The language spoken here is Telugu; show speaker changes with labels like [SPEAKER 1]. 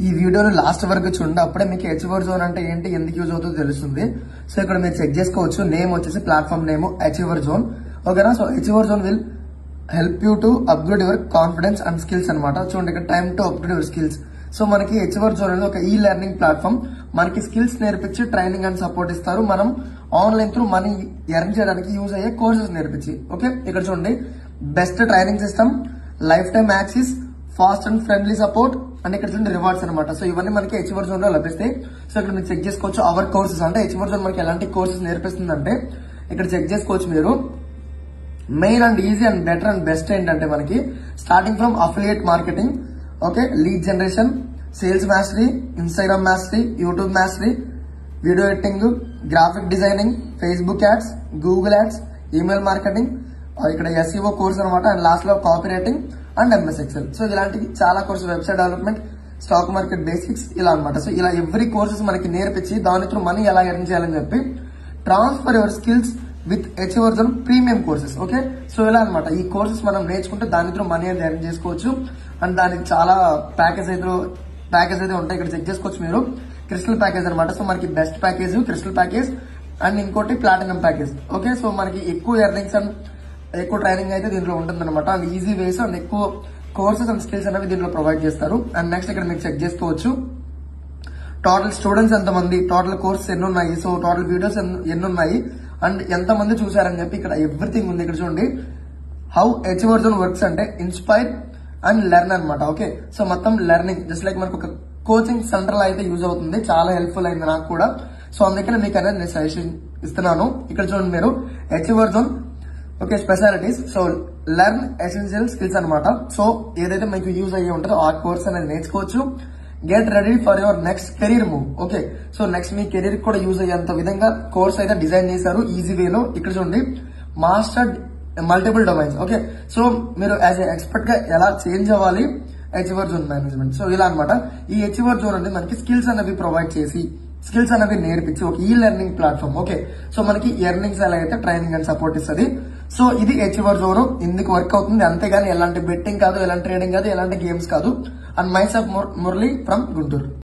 [SPEAKER 1] ఈ వీడియోని లాస్ట్ వరకు చూడండి, అప్పుడే మీకు అచీవర్ జోన్ అంటే ఏంటి, ఎందుకు యూజ్ అవుతుందో తెలుస్తుంది. సో ఇక్కడ మీరు చెక్ చేసుకోవచ్చు, నేమ్ వచ్చేసి ప్లాట్ఫామ్ నేమ్ అచీవర్ జోన్. ఓకేనా. So achiever zone will help you to upgrade your confidence and skills అనమాట. చూడండి ఇక్కడ time to upgrade your skills. So మనకి అచీవర్ జోన్ అనేది ఒక ఈ లెర్నింగ్ ప్లాట్ఫామ్. మనకి స్కిల్స్ నేర్పించి ట్రైనింగ్ అండ్ సపోర్ట్ ఇస్తారు. మనం ఆన్లైన్ త్రూ మనీ ఎర్న్ చేయడానికి యూజ్ అయ్యే కోర్సెస్ నేర్పించి. ఓకే, ఇక్కడ చూడండి best training system, life time access, fast and friendly support and ఇక్కడ చూడండి రివార్డ్స్ అనమాట. సో ఇవన్నీ మనకి అచీవర్ జోన్ లో లభిస్తాయి. సో ఇక్కడ మీరు చెక్ చేసుకోవచ్చు అవర్ కోర్సెస్. అంటే అచీవర్ జోన్ మనకి ఎలాంటి కోర్సెస్ నేర్పిస్తుంది అంటే ఇక్కడ చెక్ చేసుకోవచ్చు మీరు. Main and easy and better and best ఏంటంటే మనకి starting from affiliate marketing, okay, lead generation, sales mastery, Instagram mastery, YouTube mastery, video editing, graphic designing, Facebook ads, Google ads, email marketing, ఇక్కడ ఎస్ఈఓ కోర్స్ అనమాట. అండ్ లాస్ట్ లో copy writing and MS Excel. So ఇలాంటి చాలా courses, website development, stock market basics ఇలా అనమాట. సో ఇలా ఎవ్రీ కోర్సెస్ మనకి నేర్పించి దాని త్రూ మనీ ఎలా ఎర్న్ చేయాలని చెప్పి transfer your skills with achiever zone premium courses. Okay, so ఇలా అనమాట. ఈ కోర్సెస్ మనం నేర్చుకుంటే దాని త్రూ మనీ అనేది ఎర్న్ చేసుకోవచ్చు. అండ్ దానికి చాలా ప్యాకేజ్ అయితే ఉంటాయి. ఇక్కడ చెక్ చేసుకోవచ్చు మీరు. క్రిస్టల్ ప్యాకేజ్ అనమాట. సో మనకి best package crystal package and ఇంకోటి ప్లాటినం ప్యాకేజ్. ఓకే, సో మనకి ఎక్కువ ఎర్నింగ్స్ అండ్ ఎక్కువ ట్రైనింగ్ అయితే దీంట్లో ఉంటుంది అనమాట. అండ్ ఈజీ వేస్ అండ్ ఎక్కువ కోర్సెస్ అండ్ స్కిల్స్ అనేవి దీంట్లో ప్రొవైడ్ చేస్తారు. అండ్ నెక్స్ట్ ఇక్కడ మీరు చెక్ చేసుకోవచ్చు టోటల్ స్టూడెంట్స్ ఎంతమంది, టోటల్ కోర్సెస్ ఎన్ని ఉన్నాయి, సో టోటల్ వీడియోస్ ఎన్ని ఉన్నాయి అండ్ ఎంతమంది చూసారని చెప్పి ఇక్కడ ఎవ్రీథింగ్ ఉంది. ఇక్కడ చూడండి హౌ అచీవర్ జోన్ వర్క్స్ అంటే ఇన్స్పైర్ అండ్ లెర్న్ అనమాట. ఓకే, సో మొత్తం లెర్నింగ్ జస్ట్ లైక్ మనకు ఒక కోచింగ్ సెంటర్ లో అయితే యూజ్ అవుతుంది. చాలా హెల్ప్ఫుల్ అయింది నాకు కూడా. సో అందుకనే మీకు అనేది నేను సజెషన్ ఇస్తున్నాను. ఇక్కడ చూడండి మీరు achiever zone okay specialities. So learn essential skills అనమాట. సో ఏదైతే మీకు యూజ్ అయ్యి ఉంటుందో ఆ కోర్స్ అనేది నేర్చుకోవచ్చు. Get ready for your next career move. Okay, so next me career కూడా యూజ్ అయ్యేంత విధంగా కోర్స్ అయితే డిజైన్ చేశారు ఈజీ వేలో. ఇక్కడ చూడండి master multiple domains. Okay, so మీరు యాజ్ ఎక్స్పర్ట్ గా ఎలా చేంజ్ అవ్వాలి అచీవర్ జోన్ మేనేజ్మెంట్. సో ఇలా అనమాట. ఈ అచీవర్ జోన్ అంటే మనకి స్కిల్స్ అనేవి ప్రొవైడ్ చేసి స్కిల్స్ అనేవి నేర్పించి ఒక ఈ లెర్నింగ్ ప్లాట్ఫామ్. ఓకే, సో మనకి ఎర్నింగ్స్ ఎలా అయితే ట్రైనింగ్ అండ్ సపోర్ట్ ఇస్తుంది. సో ఇది అచీవర్ జోన్ ఇందుకు వర్క్ అవుతుంది. అంతేగాని ఎలాంటి బెట్టింగ్ కాదు, ఎలాంటి ట్రేడింగ్ కాదు, ఎలాంటి గేమ్స్ కాదు. And myself Murali from Guntur.